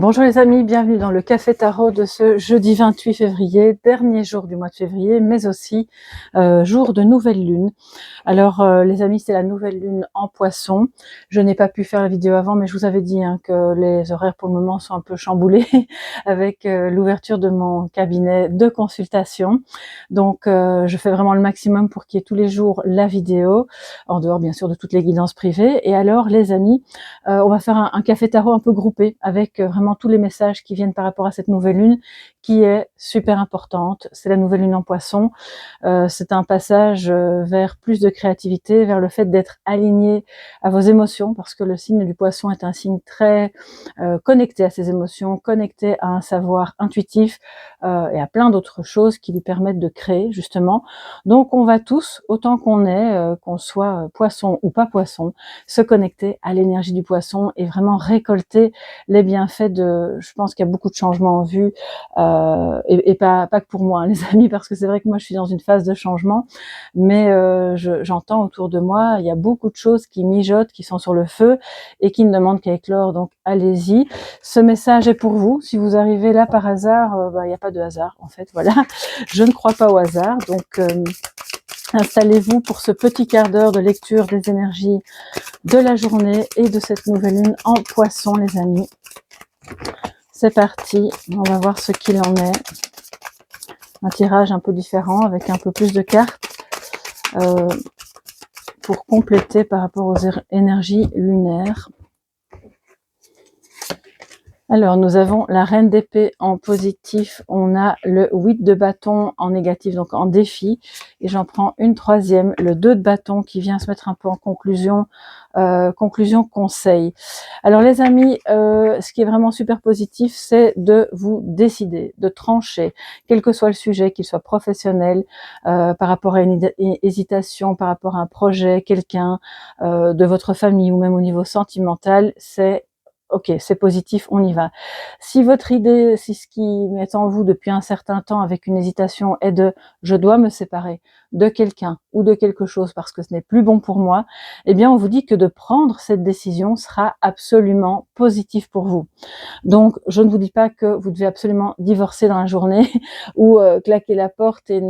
Bonjour les amis, bienvenue dans le Café Tarot de ce jeudi 28 février, dernier jour du mois de février, mais aussi jour de nouvelle lune. Alors les amis, c'est la nouvelle lune en Poisson. Je n'ai pas pu faire la vidéo avant, mais je vous avais dit que les horaires pour le moment sont un peu chamboulés avec l'ouverture de mon cabinet de consultation. Donc je fais vraiment le maximum pour qu'il y ait tous les jours la vidéo, en dehors bien sûr de toutes les guidances privées. Et alors les amis, on va faire un Café Tarot un peu groupé avec vraiment tous les messages qui viennent par rapport à cette nouvelle lune qui est super importante. C'est la nouvelle lune en Poisson. C'est un passage vers plus de créativité, vers le fait d'être aligné à vos émotions, parce que le signe du Poisson est un signe très connecté à ses émotions, connecté à un savoir intuitif et à plein d'autres choses qui lui permettent de créer justement. Donc on va tous, autant qu'on est, qu'on soit Poisson ou pas Poisson, se connecter à l'énergie du Poisson et vraiment récolter les bienfaits je pense qu'il y a beaucoup de changements en vue, et pas que pour moi, hein, les amis, parce que c'est vrai que moi je suis dans une phase de changement, mais j'entends autour de moi, il y a beaucoup de choses qui mijotent, qui sont sur le feu et qui ne demandent qu'à éclore, donc allez-y. Ce message est pour vous. Si vous arrivez là par hasard, il n'y a pas de hasard en fait, voilà. Je ne crois pas au hasard, donc installez-vous pour ce petit quart d'heure de lecture des énergies de la journée et de cette nouvelle lune en Poisson, les amis. C'est parti, on va voir ce qu'il en est. Un tirage un peu différent avec un peu plus de cartes pour compléter par rapport aux énergies lunaires. Alors, nous avons la reine d'épée en positif, on a le 8 de bâton en négatif, donc en défi, et j'en prends une troisième, le 2 de bâton qui vient se mettre un peu en conclusion, conclusion conseil. Alors les amis, ce qui est vraiment super positif, c'est de vous décider, de trancher, quel que soit le sujet, qu'il soit professionnel, par rapport à une hésitation, par rapport à un projet, quelqu'un de votre famille ou même au niveau sentimental, c'est ok, c'est positif, on y va. Si votre idée, si ce qui est en vous depuis un certain temps avec une hésitation est de « je dois me séparer de quelqu'un ou de quelque chose parce que ce n'est plus bon pour moi », eh bien on vous dit que de prendre cette décision sera absolument positif pour vous. Donc je ne vous dis pas que vous devez absolument divorcer dans la journée ou claquer la porte et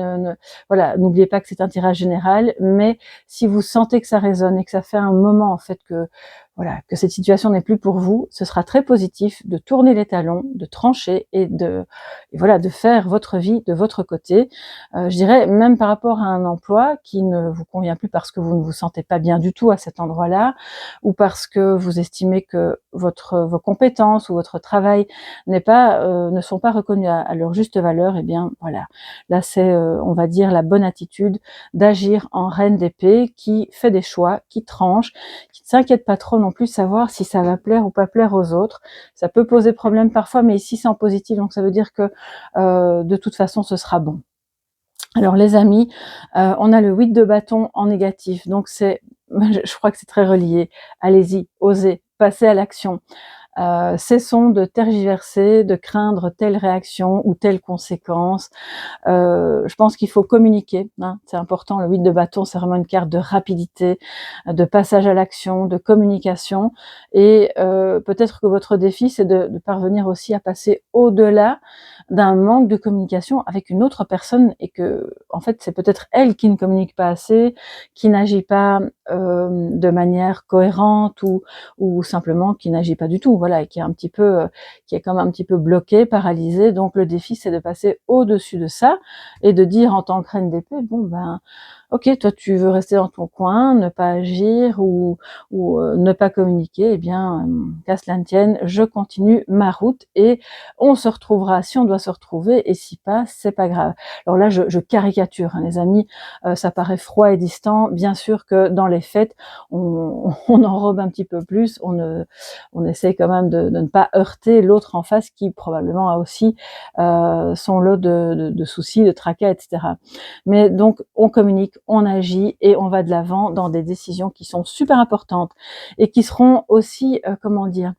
voilà, n'oubliez pas que c'est un tirage général, mais si vous sentez que ça résonne et que ça fait un moment en fait que voilà, que cette situation n'est plus pour vous, ce sera très positif de tourner les talons, de trancher et voilà, de faire votre vie de votre côté. Je dirais même par rapport à un emploi qui ne vous convient plus parce que vous ne vous sentez pas bien du tout à cet endroit-là, ou parce que vous estimez que vos compétences ou votre travail ne sont pas reconnus à leur juste valeur, et bien voilà, là c'est on va dire la bonne attitude d'agir en reine d'épée qui fait des choix, qui tranche, qui ne s'inquiète pas trop non plus de savoir si ça va plaire ou pas plaire aux autres. Ça peut poser problème parfois, mais ici c'est en positif, donc ça veut dire que de toute façon ce sera bon. Alors les amis, on a le 8 de bâton en négatif, donc je crois que c'est très relié. Allez-y, osez, passez à l'action. Cessons de tergiverser, de craindre telle réaction ou telle conséquence. Je pense qu'il faut communiquer, hein, c'est important. Le 8 de bâton, c'est vraiment une carte de rapidité, de passage à l'action, de communication. Et peut-être que votre défi, c'est de parvenir aussi à passer au-delà d'un manque de communication avec une autre personne, et que, en fait, c'est peut-être elle qui ne communique pas assez, qui n'agit pas de manière cohérente ou simplement qui n'agit pas du tout, voilà, et qui est comme un petit peu bloqué, paralysé. Donc le défi, c'est de passer au-dessus de ça et de dire en tant que reine d'épée, bon ben, ok, toi tu veux rester dans ton coin, ne pas agir ou ne pas communiquer, eh bien, qu'à cela ne tienne, je continue ma route et on se retrouvera si on doit se retrouver, et si pas, c'est pas grave. Alors là, je caricature, hein, les amis, ça paraît froid et distant. Bien sûr que dans les faits, on enrobe un petit peu plus, on essaie quand même de ne pas heurter l'autre en face qui probablement a aussi son lot de soucis, de tracas, etc. Mais donc, on communique, on agit et on va de l'avant dans des décisions qui sont super importantes et qui seront aussi, comment dire,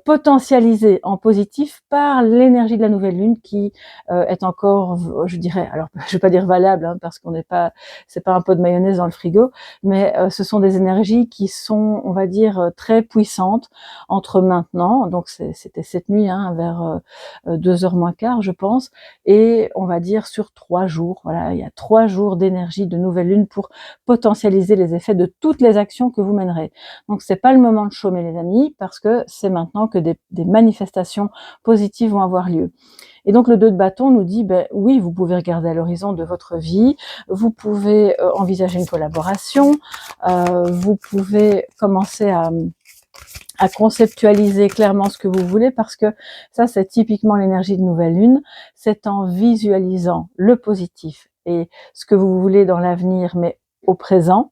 potentialisé en positif par l'énergie de la nouvelle lune qui est encore, je dirais, alors je vais pas dire valable hein, parce qu'on n'est pas, c'est pas un pot de mayonnaise dans le frigo, mais ce sont des énergies qui sont, on va dire, très puissantes entre maintenant, donc c'était cette nuit hein, vers 2h moins quart, je pense, et on va dire sur 3 jours. Voilà, il y a 3 jours d'énergie de nouvelle lune pour potentialiser les effets de toutes les actions que vous mènerez. Donc c'est pas le moment de chômer les amis, parce que c'est maintenant que des manifestations positives vont avoir lieu. Et donc le 2 de bâton nous dit, ben oui, vous pouvez regarder à l'horizon de votre vie, vous pouvez envisager une collaboration, vous pouvez commencer à conceptualiser clairement ce que vous voulez, parce que ça c'est typiquement l'énergie de nouvelle lune, c'est en visualisant le positif et ce que vous voulez dans l'avenir, mais au présent,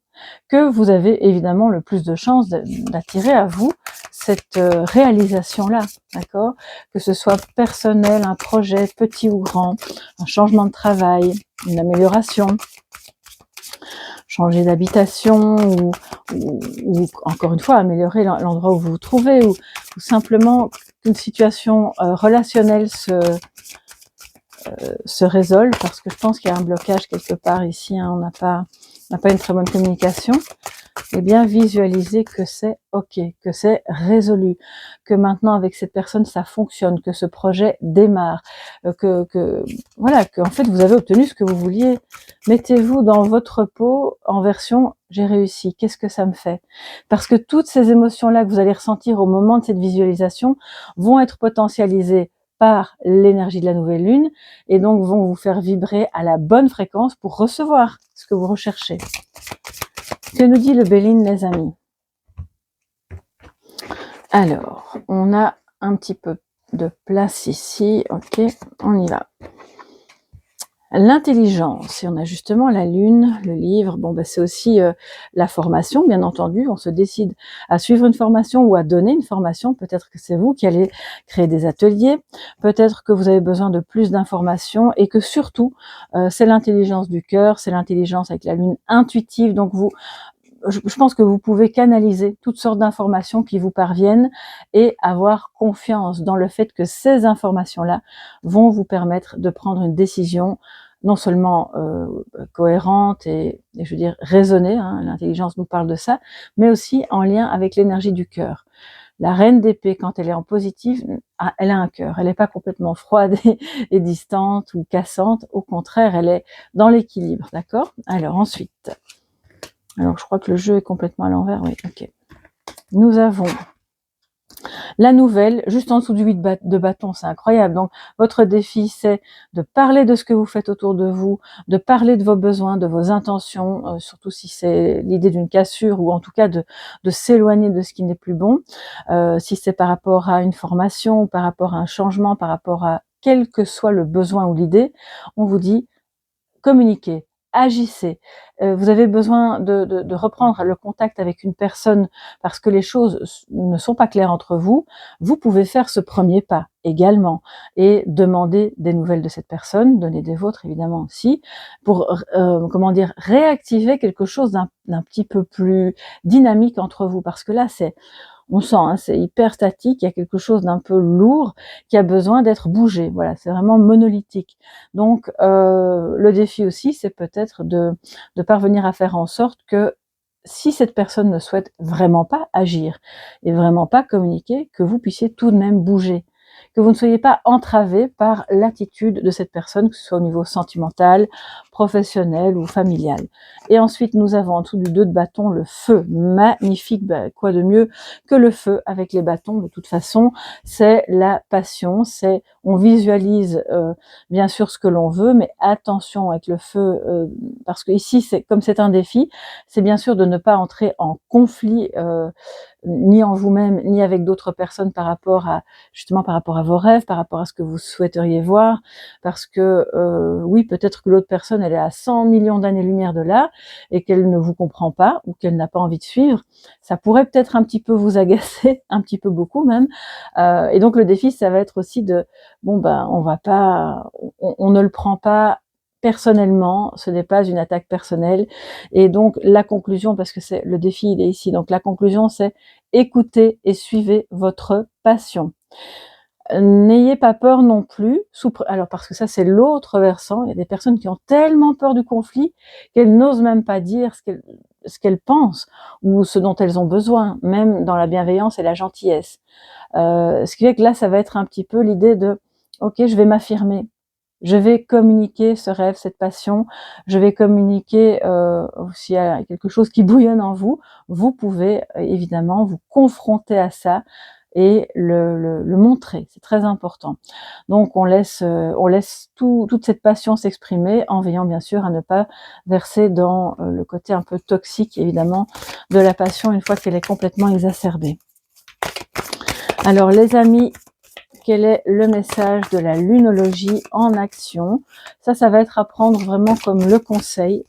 que vous avez évidemment le plus de chances d'attirer à vous cette réalisation-là, d'accord? Que ce soit personnel, un projet petit ou grand, un changement de travail, une amélioration, changer d'habitation ou encore une fois améliorer l'endroit où vous vous trouvez, ou simplement qu'une situation relationnelle se résolve, parce que je pense qu'il y a un blocage quelque part ici, hein, on n'a pas une très bonne communication. Eh bien, visualisez que c'est ok, que c'est résolu, que maintenant avec cette personne ça fonctionne, que ce projet démarre, voilà, que en fait vous avez obtenu ce que vous vouliez. Mettez-vous dans votre peau en version j'ai réussi, qu'est-ce que ça me fait? Parce que toutes ces émotions-là que vous allez ressentir au moment de cette visualisation vont être potentialisées par l'énergie de la nouvelle lune et donc vont vous faire vibrer à la bonne fréquence pour recevoir ce que vous recherchez. Que nous dit le Béline, les amis? Alors, on a un petit peu de place ici. Ok, on y va. L'intelligence, et on a justement la lune, le livre, bon ben c'est aussi la formation, bien entendu, on se décide à suivre une formation ou à donner une formation, peut-être que c'est vous qui allez créer des ateliers, peut-être que vous avez besoin de plus d'informations, et que surtout, c'est l'intelligence du cœur, c'est l'intelligence avec la lune intuitive, donc je pense que vous pouvez canaliser toutes sortes d'informations qui vous parviennent et avoir confiance dans le fait que ces informations-là vont vous permettre de prendre une décision non seulement cohérente et je veux dire raisonnée, hein, l'intelligence nous parle de ça, mais aussi en lien avec l'énergie du cœur. La reine d'épée, quand elle est en positif, elle a un cœur. Elle n'est pas complètement froide et distante ou cassante. Au contraire, elle est dans l'équilibre, d'accord? Alors ensuite... Alors, je crois que le jeu est complètement à l'envers. Oui, ok. Nous avons la nouvelle, juste en dessous du 8 de bâton, c'est incroyable. Donc, votre défi, c'est de parler de ce que vous faites autour de vous, de parler de vos besoins, de vos intentions, surtout si c'est l'idée d'une cassure, ou en tout cas de s'éloigner de ce qui n'est plus bon. Si c'est par rapport à une formation, ou par rapport à un changement, par rapport à quel que soit le besoin ou l'idée, on vous dit communiquez. Agissez. Vous avez besoin de reprendre le contact avec une personne parce que les choses ne sont pas claires entre vous. Vous pouvez faire ce premier pas également et demander des nouvelles de cette personne, donner des vôtres évidemment aussi, pour réactiver quelque chose d'un petit peu plus dynamique entre vous, parce que là on sent, hein, c'est hyper statique, il y a quelque chose d'un peu lourd qui a besoin d'être bougé. Voilà, c'est vraiment monolithique. Donc, le défi aussi, c'est peut-être de parvenir à faire en sorte que si cette personne ne souhaite vraiment pas agir et vraiment pas communiquer, que vous puissiez tout de même bouger, que vous ne soyez pas entravé par l'attitude de cette personne, que ce soit au niveau sentimental, professionnel ou familial. Et ensuite, nous avons en dessous du 2 de bâton le feu, magnifique, quoi de mieux que le feu avec les bâtons. De toute façon, c'est la passion, c'est on visualise bien sûr ce que l'on veut, mais attention avec le feu, parce que ici, comme c'est un défi, c'est bien sûr de ne pas entrer en conflit ni en vous-même, ni avec d'autres personnes par rapport à vos rêves, par rapport à ce que vous souhaiteriez voir, parce que oui, peut-être que l'autre personne, elle est à 100 millions d'années-lumière de là, et qu'elle ne vous comprend pas, ou qu'elle n'a pas envie de suivre. Ça pourrait peut-être un petit peu vous agacer, un petit peu beaucoup même, et donc le défi, ça va être aussi on va pas, on ne le prend pas personnellement, ce n'est pas une attaque personnelle. Et donc, la conclusion, parce que c'est le défi, il est ici. Donc, la conclusion, c'est écoutez et suivez votre passion. N'ayez pas peur non plus, alors parce que ça c'est l'autre versant, il y a des personnes qui ont tellement peur du conflit qu'elles n'osent même pas dire ce qu'elles pensent ou ce dont elles ont besoin, même dans la bienveillance et la gentillesse. Ce qui fait que là ça va être un petit peu l'idée de ok, je vais m'affirmer, je vais communiquer ce rêve, cette passion, je vais communiquer s'il y a quelque chose qui bouillonne en vous, vous pouvez évidemment vous confronter à ça et le montrer, c'est très important. Donc on laisse toute cette passion s'exprimer en veillant bien sûr à ne pas verser dans le côté un peu toxique évidemment de la passion une fois qu'elle est complètement exacerbée. Alors les amis, quel est le message de la lunologie en action? Ça va être à prendre vraiment comme le conseil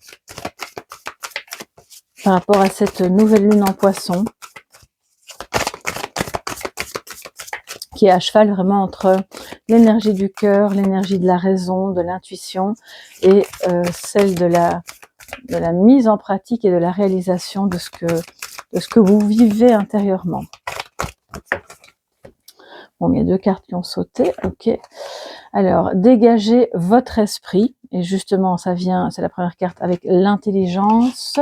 par rapport à cette nouvelle lune en poisson qui est à cheval vraiment entre l'énergie du cœur, l'énergie de la raison, de l'intuition et celle de la mise en pratique et de la réalisation de ce que vous vivez intérieurement. Bon, il y a 2 cartes qui ont sauté, ok. Alors, dégagez votre esprit, et justement, ça vient, c'est la première carte avec l'intelligence.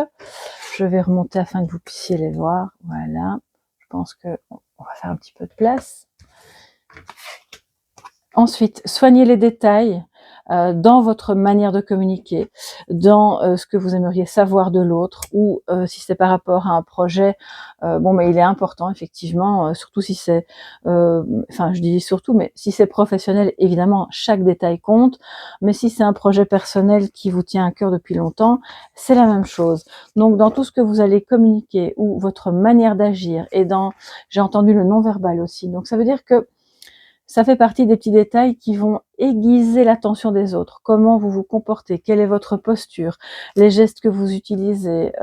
Je vais remonter afin que vous puissiez les voir, voilà. Je pense que on va faire un petit peu de place. Ensuite, soignez les détails dans votre manière de communiquer, dans ce que vous aimeriez savoir de l'autre, ou si c'est par rapport à un projet, mais il est important effectivement, surtout si c'est, enfin je dis surtout, mais si c'est professionnel, évidemment chaque détail compte, mais si c'est un projet personnel qui vous tient à cœur depuis longtemps, c'est la même chose. Donc dans tout ce que vous allez communiquer, ou votre manière d'agir, et j'ai entendu le non-verbal aussi, donc ça veut dire que ça fait partie des petits détails qui vont aiguiser l'attention des autres. Comment vous vous comportez, quelle est votre posture, les gestes que vous utilisez,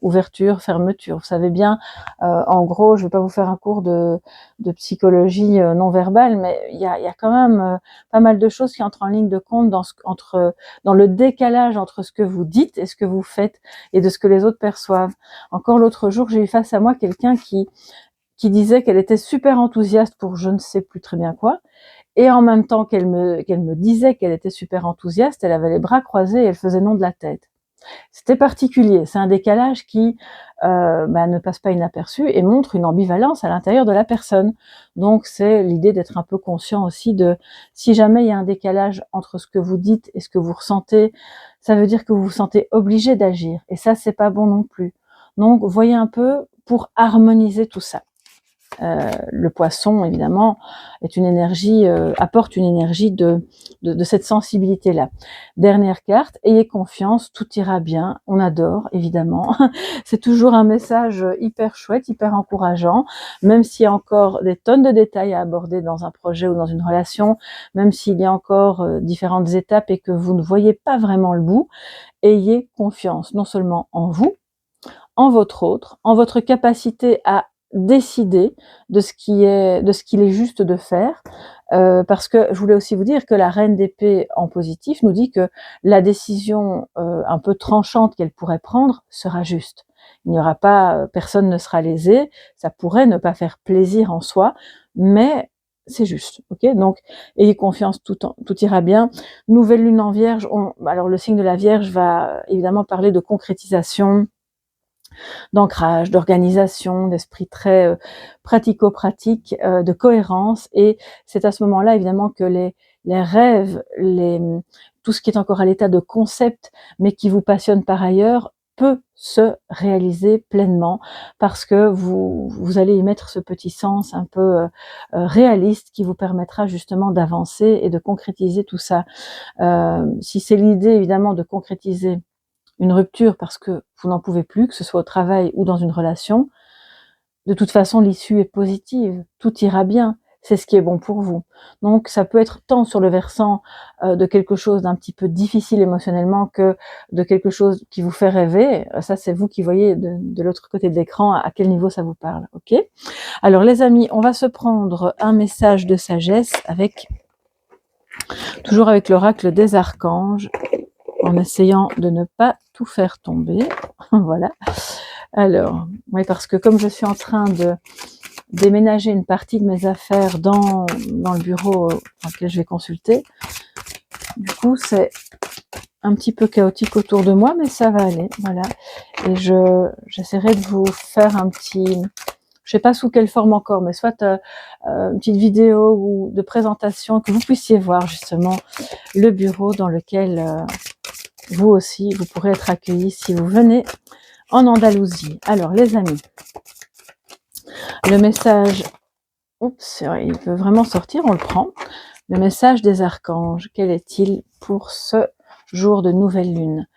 ouverture, fermeture. Vous savez bien, en gros, je ne vais pas vous faire un cours de psychologie non verbale, mais il y a quand même pas mal de choses qui entrent en ligne de compte dans le décalage entre ce que vous dites et ce que vous faites et de ce que les autres perçoivent. Encore l'autre jour, j'ai eu face à moi quelqu'un qui disait qu'elle était super enthousiaste pour je ne sais plus très bien quoi, et en même temps qu'elle me disait qu'elle était super enthousiaste, elle avait les bras croisés et elle faisait non de la tête. C'était particulier, c'est un décalage qui ne passe pas inaperçu et montre une ambivalence à l'intérieur de la personne. Donc c'est l'idée d'être un peu conscient aussi de, si jamais il y a un décalage entre ce que vous dites et ce que vous ressentez, ça veut dire que vous vous sentez obligé d'agir, et ça c'est pas bon non plus. Donc voyez un peu pour harmoniser tout ça. Le poisson, évidemment, est une énergie, apporte une énergie de cette sensibilité-là. Dernière carte, ayez confiance, tout ira bien. On adore, évidemment. C'est toujours un message hyper chouette, hyper encourageant, même s'il y a encore des tonnes de détails à aborder dans un projet ou dans une relation, même s'il y a encore différentes étapes et que vous ne voyez pas vraiment le bout. Ayez confiance, non seulement en vous, en votre autre, en votre capacité à décider de ce qu'il est juste de faire, parce que je voulais aussi vous dire que la reine d'épée en positif nous dit que la décision un peu tranchante qu'elle pourrait prendre sera juste. Il n'y aura pas, personne ne sera lésé, ça pourrait ne pas faire plaisir en soi, mais c'est juste, ok? Donc, ayez confiance, tout ira bien. Nouvelle lune en Vierge, alors le signe de la Vierge va évidemment parler de concrétisation, d'ancrage, d'organisation, d'esprit très pratico-pratique, de cohérence, et c'est à ce moment-là évidemment que les rêves, tout ce qui est encore à l'état de concept, mais qui vous passionne par ailleurs, peut se réaliser pleinement, parce que vous allez y mettre ce petit sens un peu réaliste qui vous permettra justement d'avancer et de concrétiser tout ça. Si c'est l'idée évidemment de concrétiser une rupture parce que vous n'en pouvez plus, que ce soit au travail ou dans une relation, de toute façon, l'issue est positive, tout ira bien, c'est ce qui est bon pour vous. Donc, ça peut être tant sur le versant de quelque chose d'un petit peu difficile émotionnellement que de quelque chose qui vous fait rêver. Ça, c'est vous qui voyez de l'autre côté de l'écran à quel niveau ça vous parle, ok? Alors, les amis, on va se prendre un message de sagesse toujours avec l'oracle des archanges. en essayant de ne pas tout faire tomber. Voilà. Alors, oui, parce que comme je suis en train de déménager une partie de mes affaires dans le bureau dans lequel je vais consulter, du coup, c'est un petit peu chaotique autour de moi, mais ça va aller, voilà. Et j'essaierai de vous faire un petit, je sais pas sous quelle forme encore, mais soit une petite vidéo ou de présentation que vous puissiez voir justement le bureau dans lequel vous aussi, vous pourrez être accueillis si vous venez en Andalousie. Alors les amis, le message, oups, il peut vraiment sortir, on le prend. Le message des archanges, quel est-il pour ce jour de nouvelle lune?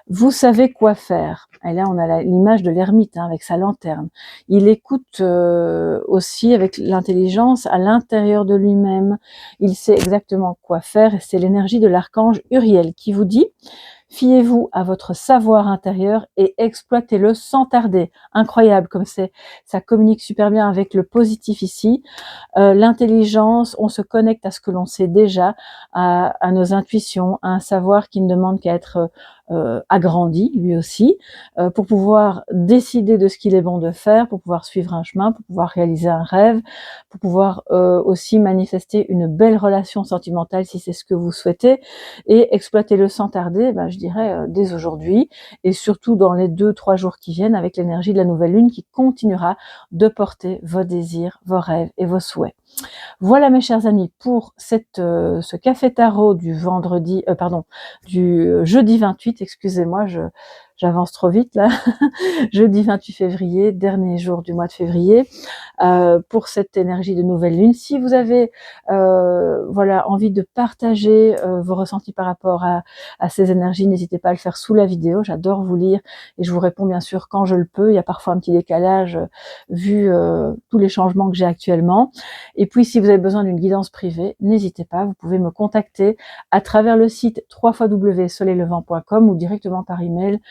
Vous savez quoi faire. Et là, on a l'image de l'ermite avec sa lanterne. Il écoute aussi avec l'intelligence à l'intérieur de lui-même. Il sait exactement quoi faire et c'est l'énergie de l'archange Uriel qui vous dit: fiez-vous à votre savoir intérieur et exploitez-le sans tarder. Incroyable comme ça communique super bien avec le positif ici. L'intelligence, on se connecte à ce que l'on sait déjà, à nos intuitions, à un savoir qui ne demande qu'à être agrandi lui aussi, pour pouvoir décider de ce qu'il est bon de faire, pour pouvoir suivre un chemin, pour pouvoir réaliser un rêve, pour pouvoir aussi manifester une belle relation sentimentale si c'est ce que vous souhaitez, et exploiter-le sans tarder, je dirais dès aujourd'hui, et surtout dans les 2-3 jours qui viennent avec l'énergie de la nouvelle lune qui continuera de porter vos désirs, vos rêves et vos souhaits. Voilà mes chers amis pour ce café tarot du jeudi 28, excusez-moi, j'avance trop vite là, jeudi 28 février, dernier jour du mois de février, pour cette énergie de nouvelle lune. Si vous avez envie de partager vos ressentis par rapport à ces énergies, n'hésitez pas à le faire sous la vidéo, j'adore vous lire et je vous réponds bien sûr quand je le peux. Il y a parfois un petit décalage vu tous les changements que j'ai actuellement. Et puis si vous avez besoin d'une guidance privée, n'hésitez pas, vous pouvez me contacter à travers le site www.soleillevent.com ou directement par email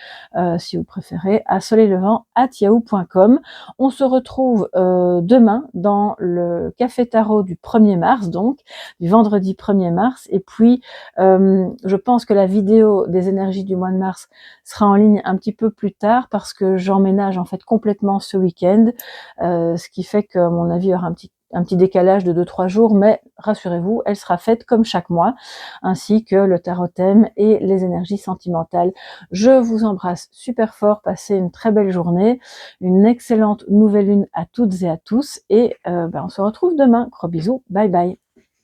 si vous préférez à soleillevent@yahoo.com. On se retrouve demain dans le café tarot du 1er mars, donc du vendredi 1er mars, et puis je pense que la vidéo des énergies du mois de mars sera en ligne un petit peu plus tard parce que j'emménage en fait complètement ce week-end, ce qui fait que à mon avis il y aura un petit décalage de 2-3 jours, mais rassurez-vous, elle sera faite comme chaque mois, ainsi que le tarot thème et les énergies sentimentales. Je vous embrasse super fort, passez une très belle journée, une excellente nouvelle lune à toutes et à tous, et on se retrouve demain. Gros bisous, bye bye.